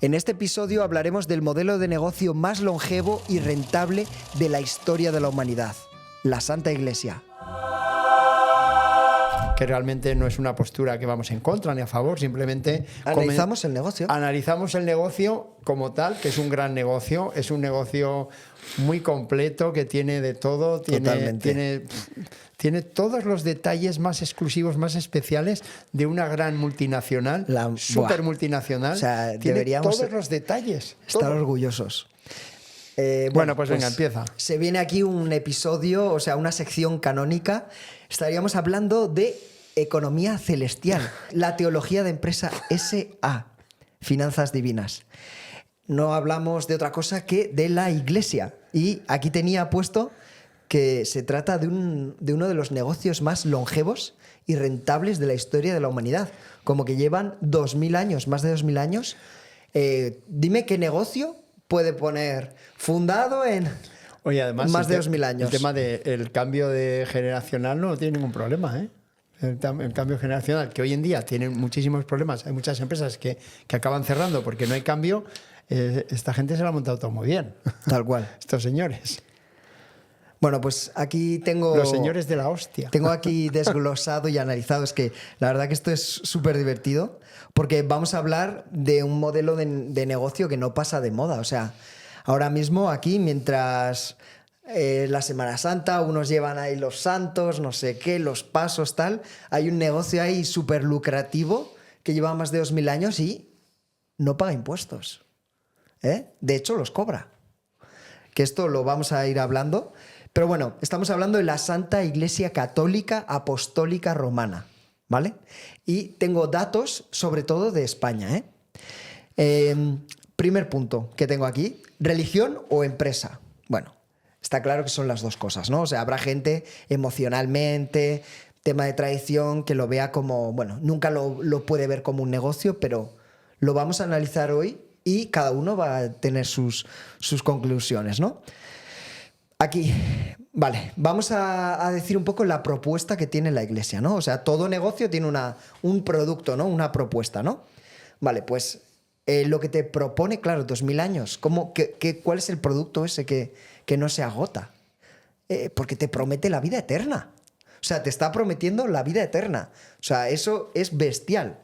En este episodio hablaremos del modelo de negocio más longevo y rentable de la historia de la humanidad, la Santa Iglesia. Que realmente no es una postura que vamos en contra ni a favor, simplemente analizamos el negocio. Analizamos el negocio como tal, que es un gran negocio, es un negocio muy completo, que tiene de todo, tiene todos los detalles más exclusivos, más especiales de una gran multinacional, súper multinacional. O sea, tiene deberíamos todos los detalles. Estar orgullosos. Bueno, pues venga, empieza. Se viene aquí un episodio, o sea, una sección canónica. Estaríamos hablando de economía celestial, la teología de empresa SA, finanzas divinas. No hablamos de otra cosa que de la Iglesia. Y aquí tenía puesto que se trata de uno de los negocios más longevos y rentables de la historia de la humanidad. Como que llevan 2000 años, más de 2000 años. Dime qué negocio puede poner fundado en más de 2000 años. El tema del cambio generacional no tiene ningún problema, ¿eh? El cambio generacional, que hoy en día tiene muchísimos problemas. Hay muchas empresas que acaban cerrando porque no hay cambio. Esta gente se lo ha montado todo muy bien. Tal cual. Estos señores. Bueno, pues aquí tengo... Los señores de la hostia. Tengo aquí desglosado y analizado. Es que la verdad que esto es súper divertido porque vamos a hablar de un modelo de negocio que no pasa de moda. O sea, ahora mismo aquí, mientras la Semana Santa, unos llevan ahí los santos, no sé qué, los pasos, tal, hay un negocio ahí súper lucrativo que lleva más de 2000 años y no paga impuestos. De hecho, los cobra. Que esto lo vamos a ir hablando. Pero bueno, estamos hablando de la Santa Iglesia Católica Apostólica Romana, ¿vale? Y tengo datos sobre todo de España, primer punto que tengo aquí, religión o empresa. Bueno, está claro que son las dos cosas, ¿no? O sea, habrá gente emocionalmente, tema de tradición, que lo vea como, bueno, nunca lo puede ver como un negocio, pero lo vamos a analizar hoy y cada uno va a tener sus conclusiones, ¿no? Aquí, vale, vamos a decir un poco la propuesta que tiene la Iglesia, ¿no? O sea, todo negocio tiene un producto, ¿no? Una propuesta, ¿no? Vale, pues lo que te propone, claro, 2000 años, ¿cuál es el producto ese que no se agota? Porque te promete la vida eterna. O sea, te está prometiendo la vida eterna. O sea, eso es bestial.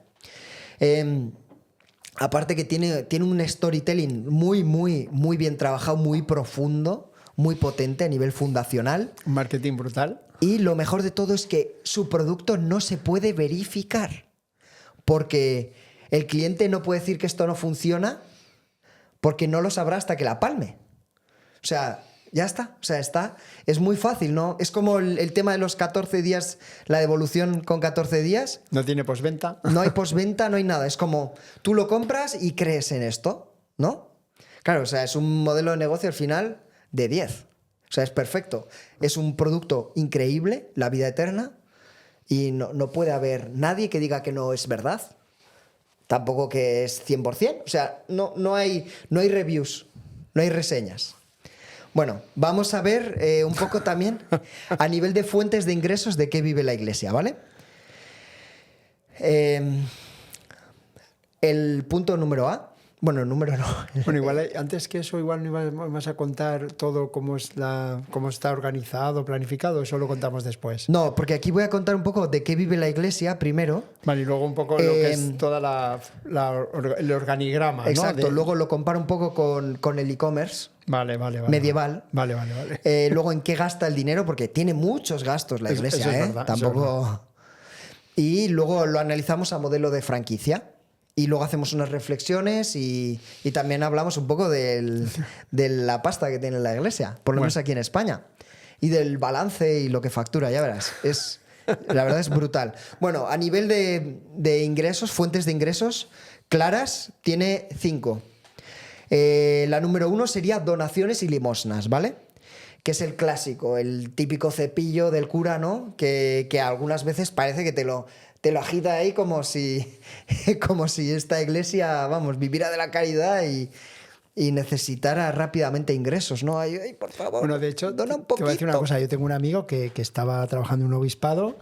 Aparte que tiene un storytelling muy, muy, muy bien trabajado, muy profundo, muy potente a nivel fundacional. Un marketing brutal. Y lo mejor de todo es que su producto no se puede verificar. Porque el cliente no puede decir que esto no funciona porque no lo sabrá hasta que la palme. O sea, ya está. O sea, es muy fácil, ¿no? Es como el tema de los 14 días, la devolución con 14 días. No tiene postventa. No hay postventa, no hay nada. Es como tú lo compras y crees en esto, ¿no? Claro, o sea, es un modelo de negocio al final de 10. O sea, es perfecto. Es un producto increíble, la vida eterna, y no puede haber nadie que diga que no es verdad. Tampoco que es 100%. O sea, no hay reviews, no hay reseñas. Bueno, vamos a ver un poco también a nivel de fuentes de ingresos de qué vive la Iglesia, ¿vale? El punto número A. Bueno, número no. Bueno, igual antes que eso, igual no ibas a contar todo cómo está organizado, planificado, eso lo contamos después. No, porque aquí voy a contar un poco de qué vive la Iglesia primero. Vale, y luego un poco lo que es toda el organigrama, exacto, ¿no? Luego lo comparo un poco con el e-commerce. Vale. Medieval. Vale. Luego en qué gasta el dinero, porque tiene muchos gastos la Iglesia, eso es verdad, tampoco. Eso es verdad. Y luego lo analizamos a modelo de franquicia. Y luego hacemos unas reflexiones y también hablamos un poco de la pasta que tiene la Iglesia, por lo menos aquí en España. Y del balance y lo que factura, ya verás. La verdad es brutal. Bueno, a nivel de ingresos, fuentes de ingresos claras, tiene 5. La número 1 sería donaciones y limosnas, ¿vale? Que es el clásico, el típico cepillo del cura, ¿no? Que algunas veces parece que te lo agita ahí como si esta iglesia, vamos, viviera de la caridad y necesitara rápidamente ingresos, ¿no? Ay, por favor, bueno, de hecho, dona un poquito. Te voy a decir una cosa. Yo tengo un amigo que estaba trabajando en un obispado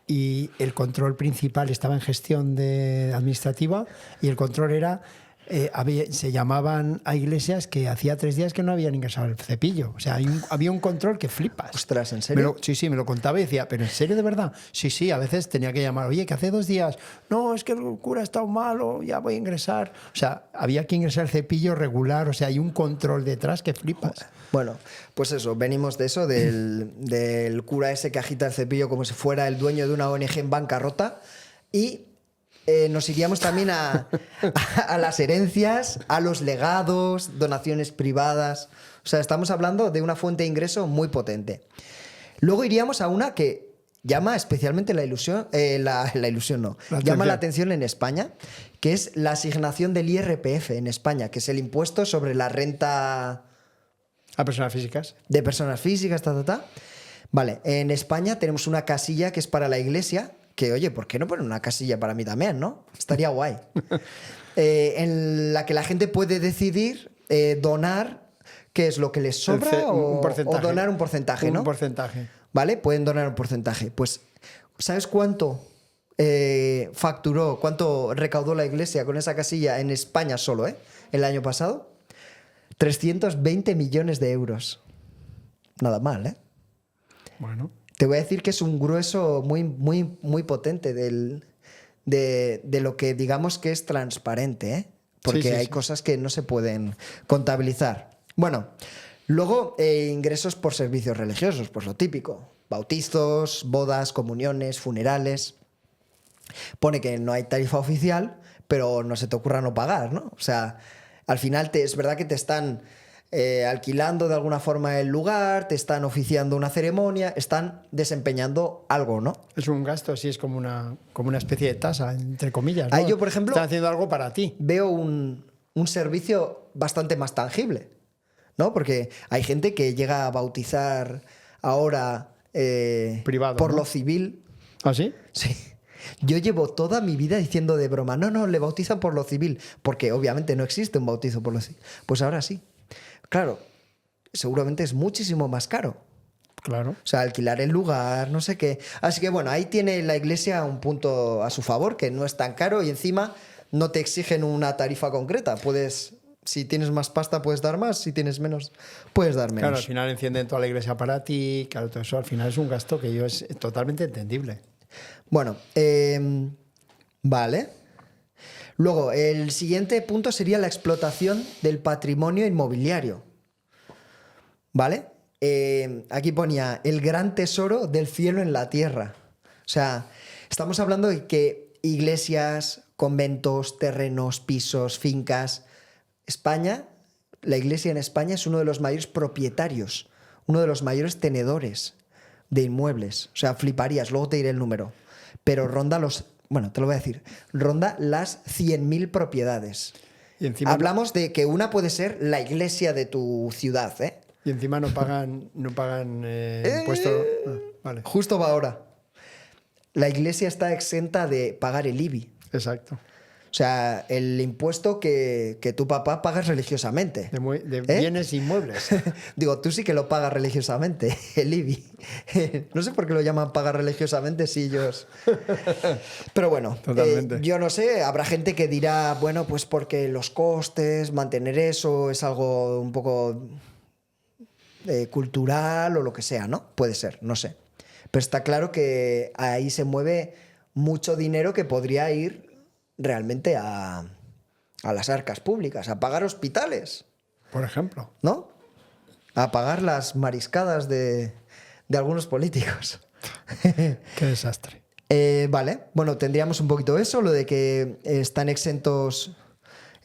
y el control principal estaba en gestión administrativa y el control era se llamaban a iglesias que hacía 3 días que no habían ingresado el cepillo. O sea, había un control que flipas. Ostras, ¿en serio? Sí, me lo contaba y decía, ¿pero en serio de verdad? Sí, a veces tenía que llamar, oye, que hace 2 días, no, es que el cura ha estado malo, ya voy a ingresar. O sea, había que ingresar el cepillo regular, o sea, hay un control detrás que flipas. Bueno, pues eso, venimos de eso, del cura ese que agita el cepillo como si fuera el dueño de una ONG en bancarrota, y nos iríamos también a las herencias, a los legados, donaciones privadas. O sea, estamos hablando de una fuente de ingreso muy potente. Luego iríamos a una que llama especialmente llama la atención en España, que es la asignación del IRPF en España, que es el impuesto sobre la renta... ¿A personas físicas? De personas físicas, Vale, en España tenemos una casilla que es para la iglesia, que, oye, ¿por qué no ponen una casilla para mí también, no? Estaría guay. En la que la gente puede decidir donar qué es lo que les sobra o donar un porcentaje, ¿no? Un porcentaje. ¿Vale? Pueden donar un porcentaje. Pues, ¿sabes cuánto cuánto recaudó la iglesia con esa casilla en España solo, el año pasado? 320 millones de euros. Nada mal, ¿eh? Bueno. Te voy a decir que es un grueso muy, muy, muy potente de lo que digamos que es transparente, ¿eh? Porque hay cosas que no se pueden contabilizar. Bueno, luego ingresos por servicios religiosos, pues lo típico. Bautizos, bodas, comuniones, funerales. Pone que no hay tarifa oficial, pero no se te ocurra no pagar, ¿no? O sea, al final es verdad que te están alquilando de alguna forma el lugar, te están oficiando una ceremonia, están desempeñando algo, ¿no? Es un gasto, sí, es como una especie de tasa, entre comillas, ¿no? Ahí yo, por ejemplo, están haciendo algo para ti. Veo un servicio bastante más tangible, ¿no? Porque hay gente que llega a bautizar ahora privado, por ¿no? lo civil. ¿Ah, sí? Sí. Yo llevo toda mi vida diciendo de broma, no, le bautizan por lo civil, porque obviamente no existe un bautizo por lo civil. Pues ahora sí. Claro, seguramente es muchísimo más caro. Claro. O sea, alquilar el lugar, no sé qué. Así que bueno, ahí tiene la iglesia un punto a su favor, que no es tan caro y encima no te exigen una tarifa concreta. Puedes, si tienes más pasta, puedes dar más, si tienes menos, puedes dar menos. Claro, al final encienden toda la iglesia para ti, claro, todo eso al final es un gasto que es totalmente entendible. Bueno, vale. Luego, el siguiente punto sería la explotación del patrimonio inmobiliario. ¿Vale? Aquí ponía el gran tesoro del cielo en la tierra. O sea, estamos hablando de que iglesias, conventos, terrenos, pisos, fincas. España, la iglesia en España es uno de los mayores propietarios, uno de los mayores tenedores de inmuebles. O sea, fliparías, luego te diré el número. Pero ronda te lo voy a decir, ronda las 100.000 propiedades. Y encima hablamos de que una puede ser la iglesia de tu ciudad, ¿eh? Y encima no pagan impuestos. Vale. Justo va ahora. La iglesia está exenta de pagar el IBI. Exacto. O sea, el impuesto que tu papá pagas religiosamente. De bienes inmuebles. Digo, tú sí que lo pagas religiosamente, el IBI. No sé por qué lo llaman pagar religiosamente si ellos... Pero bueno, yo no sé, habrá gente que dirá, bueno, pues porque los costes, mantener eso es algo un poco cultural o lo que sea, ¿no? Puede ser, no sé. Pero está claro que ahí se mueve mucho dinero que podría ir realmente a las arcas públicas, a pagar hospitales. Por ejemplo. ¿No? A pagar las mariscadas de algunos políticos. Qué desastre. Vale, bueno, tendríamos un poquito eso, lo de que están exentos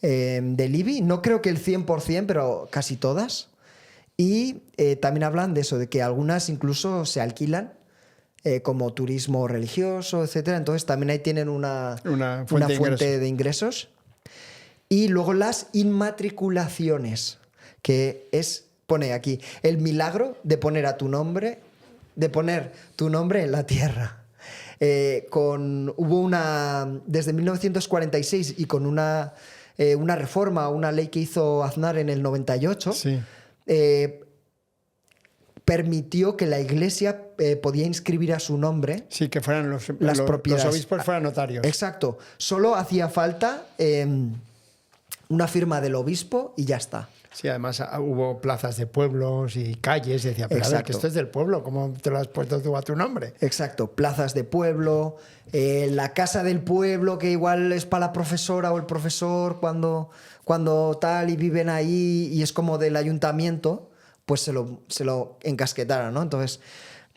del IBI. No creo que el 100%, pero casi todas. Y también hablan de eso, de que algunas incluso se alquilan como turismo religioso, etcétera. Entonces también ahí tienen una fuente de ingresos. Y luego las inmatriculaciones, que pone aquí, el milagro de poner tu nombre en la tierra. Hubo desde 1946 y con una reforma, una ley que hizo Aznar en el 98, sí. Permitió que la iglesia podía inscribir a su nombre. Sí, que fueran los propiedades. Los obispos fueran notarios. Exacto. Solo hacía falta una firma del obispo y ya está. Sí, además hubo plazas de pueblos y calles, y decía, pero a ver, que esto es del pueblo, ¿cómo te lo has puesto tú a tu nombre? Exacto, plazas de pueblo, la casa del pueblo, que igual es para la profesora o el profesor cuando tal y viven ahí y es como del ayuntamiento, pues se lo encasquetaron, ¿no? Entonces,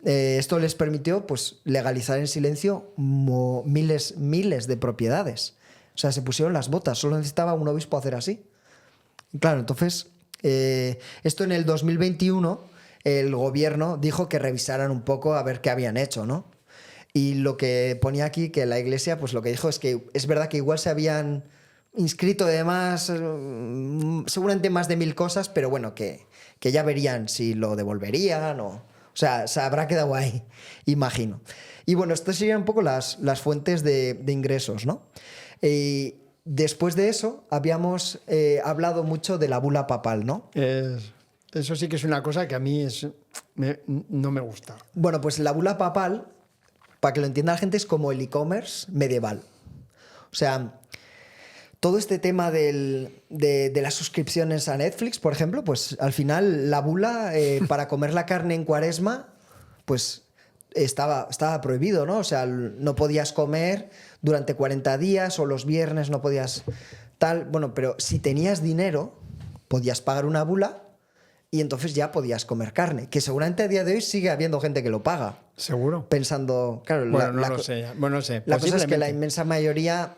esto les permitió pues legalizar en silencio miles de propiedades. O sea, se pusieron las botas, solo necesitaba un obispo hacer así. Claro, entonces, esto en el 2021 el gobierno dijo que revisaran un poco a ver qué habían hecho, ¿no? Y lo que ponía aquí, que la iglesia, pues lo que dijo es que es verdad que igual se habían inscrito de más, seguramente más de 1000 cosas, pero bueno, que ya verían si lo devolverían o sea, se habrá quedado ahí, imagino. Y bueno, estas serían un poco las fuentes de ingresos, ¿no? Después de eso, habíamos hablado mucho de la bula papal, ¿no? Eso sí que es una cosa que a mí no me gusta. Bueno, pues la bula papal, para que lo entienda la gente, es como el e-commerce medieval. O sea, todo este tema de las suscripciones a Netflix, por ejemplo, pues al final la bula para comer la carne en Cuaresma, pues estaba prohibido, ¿no? O sea, no podías comer durante 40 días o los viernes no podías tal. Bueno, pero si tenías dinero, podías pagar una bula y entonces ya podías comer carne, que seguramente a día de hoy sigue habiendo gente que lo paga. ¿Seguro? Pensando, claro, bueno, no lo sé. Bueno, no sé. La cosa es que la inmensa mayoría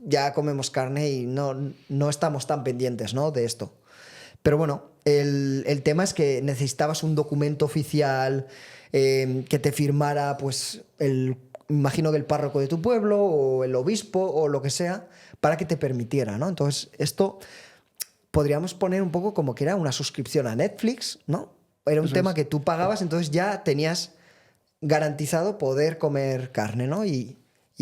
ya comemos carne y no estamos tan pendientes, ¿no?, de esto. Pero bueno, el tema es que necesitabas un documento oficial que te firmara, pues, imagino que el párroco de tu pueblo o el obispo o lo que sea, para que te permitiera, ¿no? Entonces, esto podríamos poner un poco como que era una suscripción a Netflix, ¿no? Era un tema que tú pagabas, entonces ya tenías garantizado poder comer carne, ¿no? Y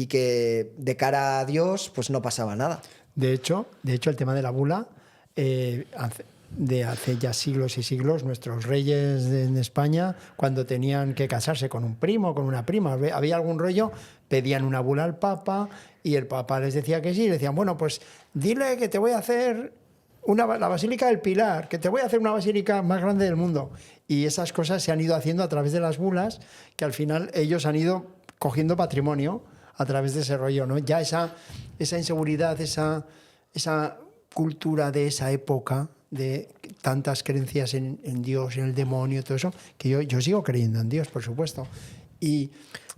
que de cara a Dios, pues no pasaba nada. De hecho, el tema de la bula, de hace ya siglos y siglos, nuestros reyes en España, cuando tenían que casarse con un primo o con una prima, había algún rollo, pedían una bula al Papa y el Papa les decía que sí, y le decían, bueno, pues dile que te voy a hacer la Basílica del Pilar, que te voy a hacer una basílica más grande del mundo. Y esas cosas se han ido haciendo a través de las bulas, que al final ellos han ido cogiendo patrimonio a través de ese rollo, ¿no? Ya esa inseguridad, esa cultura de esa época, de tantas creencias en Dios, en el demonio, todo eso, que yo sigo creyendo en Dios, por supuesto. Y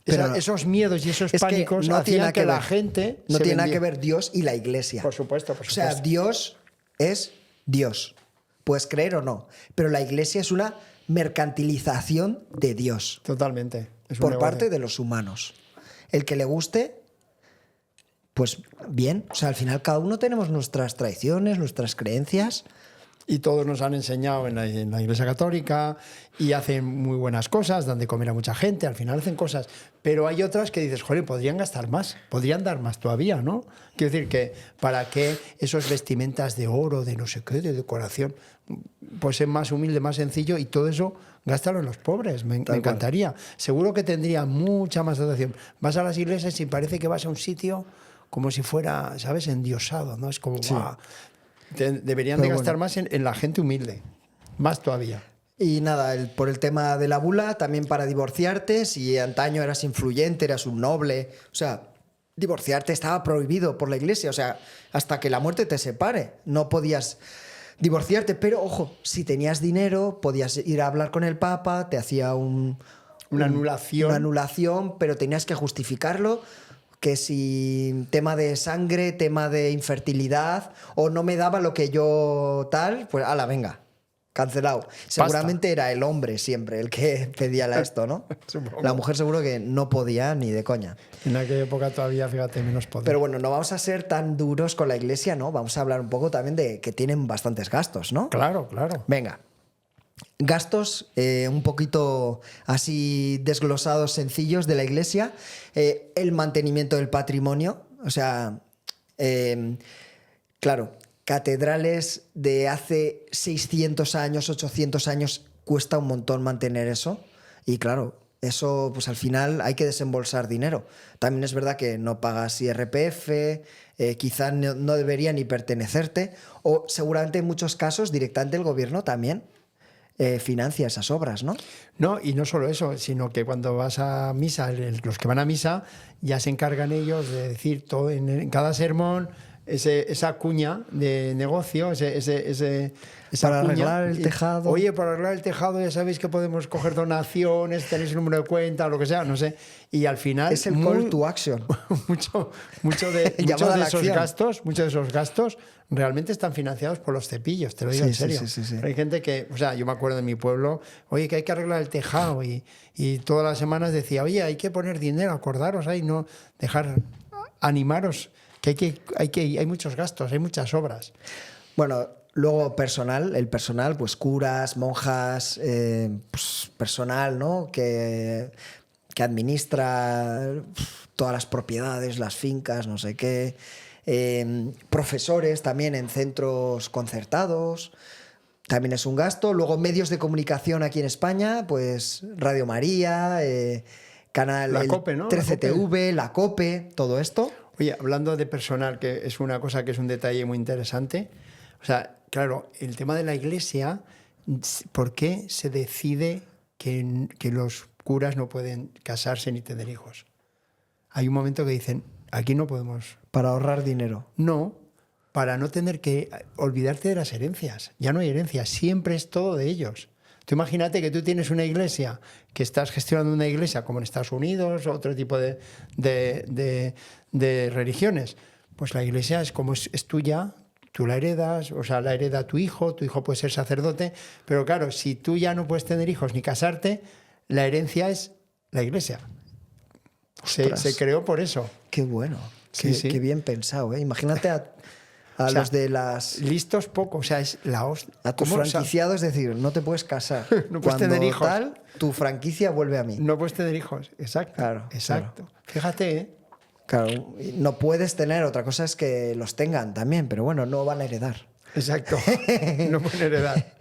esos miedos y esos pánicos hacían que la gente... No tiene nada que ver Dios y la Iglesia. Por supuesto, por supuesto. O sea, Dios es Dios. Puedes creer o no. Pero la Iglesia es una mercantilización de Dios. Totalmente. Por parte de los humanos. El que le guste, pues bien. O sea, al final cada uno tenemos nuestras tradiciones, nuestras creencias. Y todos nos han enseñado en la Iglesia Católica y hacen muy buenas cosas, dan de comer a mucha gente, al final hacen cosas. Pero hay otras que dices, joder, podrían gastar más, podrían dar más todavía, ¿no? Quiero decir que, ¿para qué esos vestimentas de oro, de no sé qué, de decoración? Pues es más humilde, más sencillo y todo eso gástalo en los pobres, me encantaría. Seguro que tendría mucha más dotación. Vas a las iglesias y parece que vas a un sitio como si fuera, ¿sabes?, endiosado, ¿no? Es como, sí. ¡Wow! Deberían de gastar más en la gente humilde, más todavía. Y nada, por el tema de la bula, también para divorciarte, si antaño eras influyente, eras un noble, o sea, divorciarte estaba prohibido por la Iglesia, o sea, hasta que la muerte te separe, no podías divorciarte, pero ojo, si tenías dinero, podías ir a hablar con el Papa, te hacía una anulación, pero tenías que justificarlo, que si tema de sangre, tema de infertilidad, o no me daba lo que yo tal, pues ala, venga, cancelado. Seguramente era el hombre siempre el que pedía esto, ¿no? La mujer seguro que no podía ni de coña. En aquella época todavía, fíjate, menos poder. Pero bueno, no vamos a ser tan duros con la Iglesia, ¿no? Vamos a hablar un poco también de que tienen bastantes gastos, ¿no? Claro, claro. Venga. Gastos un poquito así desglosados, sencillos de la Iglesia. El mantenimiento del patrimonio. O sea, claro, catedrales de hace 600 años, 800 años, cuesta un montón mantener eso. Y claro, Eso, pues al final hay que desembolsar dinero. También es verdad que no pagas IRPF, quizás no debería ni pertenecerte, o seguramente en muchos casos directamente el gobierno también financia esas obras, ¿no? No, y no solo eso, sino que cuando vas a misa, los que van a misa ya se encargan ellos de decir todo en cada sermón, esa cuña de negocio, esa para cuña, arreglar el tejado. Oye, para arreglar el tejado ya sabéis que podemos coger donaciones, tenéis el número de cuenta, lo que sea, no sé. Y al final... Es el call to action. Muchos de esos gastos realmente están financiados por los cepillos, te lo digo en serio. Sí. Hay gente que, o sea, yo me acuerdo de mi pueblo, oye, que hay que arreglar el tejado y todas las semanas decía, oye, hay que poner dinero, acordaros ahí, no dejar, animaros, que hay muchos gastos, hay muchas obras. Bueno, luego el personal, pues curas, monjas, pues personal, ¿no? Que administra todas las propiedades, las fincas, no sé qué. Profesores también en centros concertados, también es un gasto. Luego medios de comunicación aquí en España, pues Radio María, canal La COPE, ¿no? 13TV, la COPE, todo esto. Oye, hablando de personal, que es una cosa que es un detalle muy interesante, o sea, claro, el tema de la iglesia, ¿por qué se decide que los curas no pueden casarse ni tener hijos? Hay un momento que dicen, aquí no podemos... Para ahorrar dinero. No, para no tener que olvidarte de las herencias. Ya no hay herencias, siempre es todo de ellos. Tú imagínate que tú tienes una iglesia, que estás gestionando una iglesia como en Estados Unidos o otro tipo de religiones. Pues la iglesia es como es tuya, tú la heredas, o sea, la hereda tu hijo puede ser sacerdote, pero claro, si tú ya no puedes tener hijos ni casarte, la herencia es la iglesia. Se creó por eso. Qué bueno, qué bien pensado, ¿eh? Imagínate a o sea, los de las... listos poco, o sea, es la hostia. A tus franquiciados, es decir, no te puedes casar. No puedes tener hijos. Tal, tu franquicia vuelve a mí. No puedes tener hijos, exacto. Claro, exacto. Claro. Fíjate, ¿eh? Claro, no puedes tener, otra cosa es que los tengan también, pero bueno, no van a heredar. Exacto, no pueden heredar.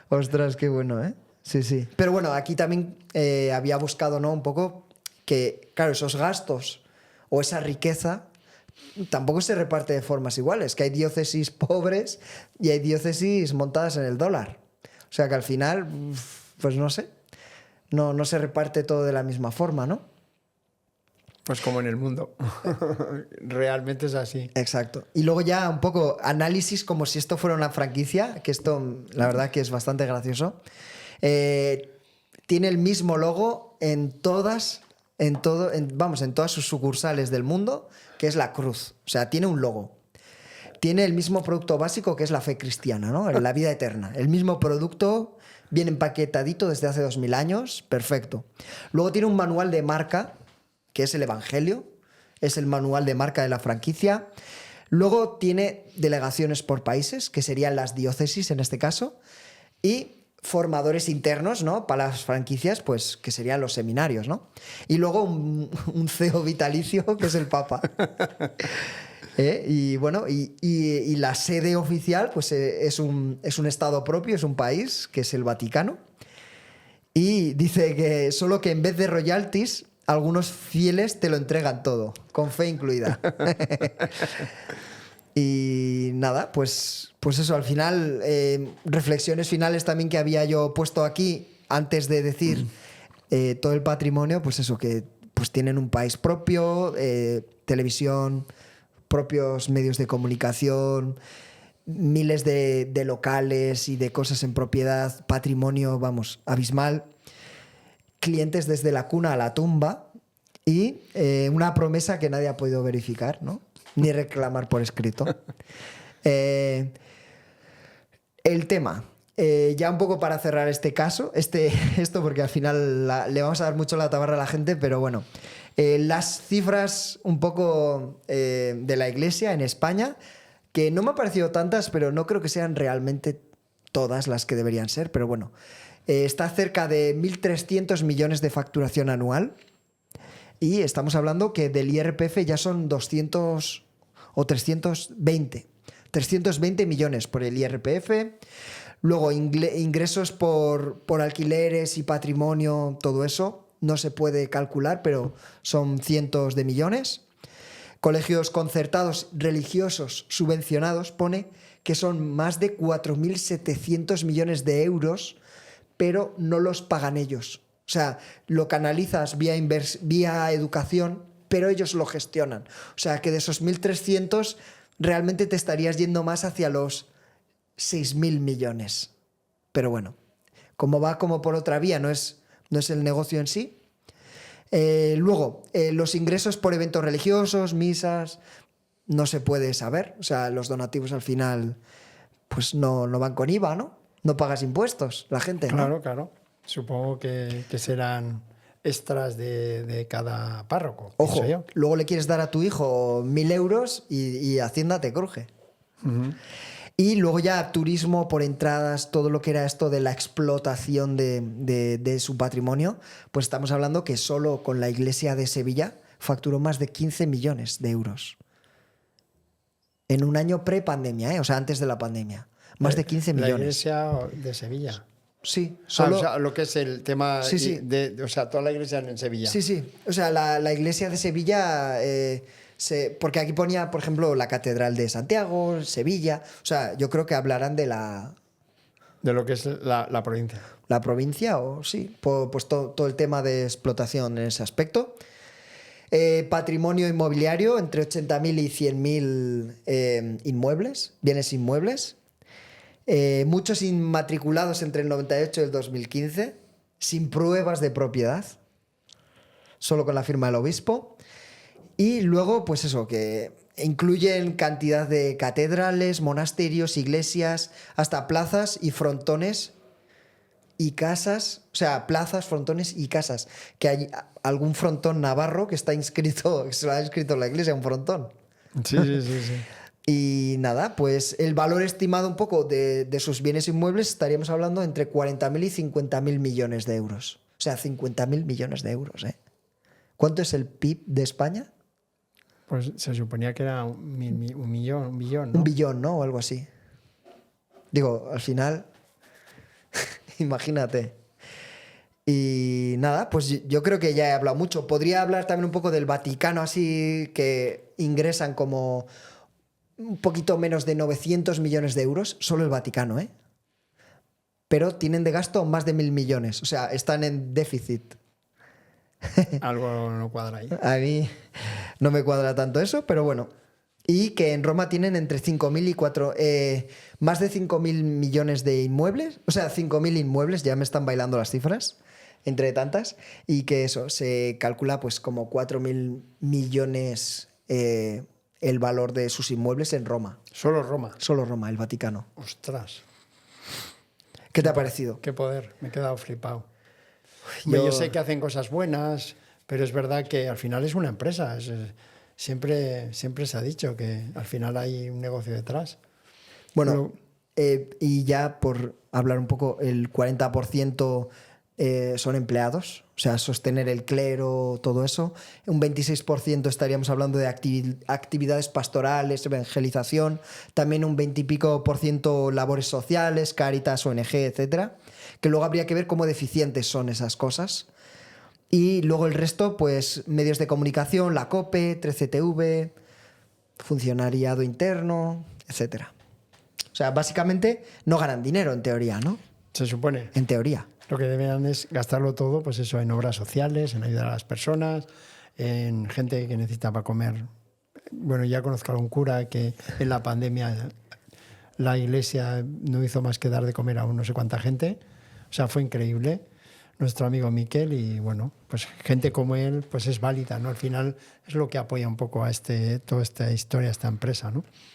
Ostras, qué bueno, ¿eh? Sí. Pero bueno, aquí también había buscado, ¿no? Un poco que, claro, esos gastos o esa riqueza tampoco se reparte de formas iguales, que hay diócesis pobres y hay diócesis montadas en el dólar. O sea que al final, pues no sé, no se reparte todo de la misma forma, ¿no? Pues como en el mundo. Realmente es así. Exacto. Y luego ya un poco análisis como si esto fuera una franquicia, que esto la verdad que es bastante gracioso. Tiene el mismo logo en todas sus sucursales del mundo, que es la cruz. O sea, tiene un logo. Tiene el mismo producto básico que es la fe cristiana, ¿no? La vida eterna. El mismo producto, bien empaquetadito desde hace 2000 años, perfecto. Luego tiene un manual de marca, que es el Evangelio, es el manual de marca de la franquicia. Luego tiene delegaciones por países, que serían las diócesis en este caso, y formadores internos, ¿no? Para las franquicias, pues que serían los seminarios, ¿no? Y luego un CEO vitalicio, que es el Papa. Y bueno, y la sede oficial, pues es un estado propio, es un país, que es el Vaticano. Y dice que solo que en vez de royalties, algunos fieles te lo entregan todo, con fe incluida. Y nada, pues eso, al final, reflexiones finales también que había yo puesto aquí antes de decir todo el patrimonio, pues eso, que pues tienen un país propio, televisión, propios medios de comunicación, miles de locales y de cosas en propiedad, patrimonio, vamos, abismal. Clientes desde la cuna a la tumba y una promesa que nadie ha podido verificar, ¿no? Ni reclamar por escrito. El tema, ya un poco para cerrar este caso, esto porque al final le vamos a dar mucho la tabarra a la gente, pero bueno, las cifras un poco de la Iglesia en España, que no me han parecido tantas, pero no creo que sean realmente todas las que deberían ser, pero bueno. Está cerca de 1.300 millones de facturación anual y estamos hablando que del IRPF ya son 200 o 320 millones por el IRPF. Luego ingresos por alquileres y patrimonio, todo eso, no se puede calcular, pero son cientos de millones. Colegios concertados religiosos subvencionados pone que son más de 4.700 millones de euros, pero no los pagan ellos. O sea, lo canalizas vía educación, pero ellos lo gestionan. O sea, que de esos 1.300 realmente te estarías yendo más hacia los 6.000 millones. Pero bueno, como va como por otra vía, no es el negocio en sí. Luego, los ingresos por eventos religiosos, misas, no se puede saber. O sea, los donativos al final pues no van con IVA, ¿no? No pagas impuestos, la gente, ¿no? Claro, claro. Supongo que serán extras de cada párroco. Ojo, luego le quieres dar a tu hijo 1.000 euros y Hacienda te cruje. Uh-huh. Y luego ya turismo por entradas, todo lo que era esto de la explotación de su patrimonio, pues estamos hablando que solo con la iglesia de Sevilla facturó más de 15 millones de euros. En un año pre-pandemia, o sea, antes de la pandemia. Más de 15 millones. La iglesia de Sevilla. Sí, solo... o sea, lo que es el tema sí. o sea, toda la iglesia en Sevilla. Sí. O sea, la iglesia de Sevilla... porque aquí ponía, por ejemplo, la Catedral de Santiago, Sevilla. O sea, yo creo que hablarán de la... De lo que es la provincia. La provincia, o sí. Pues todo el tema de explotación en ese aspecto. Patrimonio inmobiliario, entre 80.000 y 100.000 inmuebles, bienes inmuebles. Muchos inmatriculados entre el 98 y el 2015, sin pruebas de propiedad, solo con la firma del obispo. Y luego, pues eso, que incluyen cantidad de catedrales, monasterios, iglesias, hasta plazas y frontones y casas, o sea, plazas, frontones y casas. Que hay algún frontón navarro que está inscrito, que se lo ha inscrito en la iglesia, un frontón. Sí. Y nada, pues el valor estimado un poco de sus bienes inmuebles estaríamos hablando entre 40.000 y 50.000 millones de euros. O sea, 50.000 millones de euros, ¿eh? ¿Cuánto es el PIB de España? Pues se suponía que era un billón, ¿no? Un billón, ¿no? O algo así. Digo, al final, imagínate. Y nada, pues yo creo que ya he hablado mucho. Podría hablar también un poco del Vaticano, así que ingresan como un poquito menos de 900 millones de euros, solo el Vaticano, ¿eh? Pero tienen de gasto más de 1.000 millones, o sea, están en déficit. Algo no cuadra ahí. A mí no me cuadra tanto eso, pero bueno. Y que en Roma tienen entre 5.000 y más de 5.000 millones de inmuebles, o sea, 5.000 inmuebles, ya me están bailando las cifras, entre tantas, y que eso, se calcula pues como 4.000 millones el valor de sus inmuebles en Roma. Solo Roma. Solo Roma, el Vaticano. Ostras. ¿Qué te ha parecido? Qué poder, me he quedado flipado. Yo sé que hacen cosas buenas, pero es verdad que al final es una empresa. Siempre se ha dicho que al final hay un negocio detrás. Bueno, y ya por hablar un poco, el 40% son empleados, o sea, sostener el clero, todo eso. Un 26% estaríamos hablando de actividades pastorales, evangelización. También un 20 y pico % labores sociales, Cáritas, ONG, etcétera. Que luego habría que ver cómo deficientes son esas cosas. Y luego el resto, pues medios de comunicación, la COPE, 13TV, funcionariado interno, etcétera. O sea, básicamente no ganan dinero en teoría, ¿no? Se supone. En teoría. Lo que deberían es gastarlo todo, pues eso, en obras sociales, en ayudar a las personas, en gente que necesita para comer. Bueno, ya conozco a un cura que en la pandemia la iglesia no hizo más que dar de comer a no sé cuánta gente. O sea, fue increíble. Nuestro amigo Miquel, y bueno, pues gente como él pues es válida, ¿no? Al final es lo que apoya un poco a toda esta historia, esta empresa, ¿no?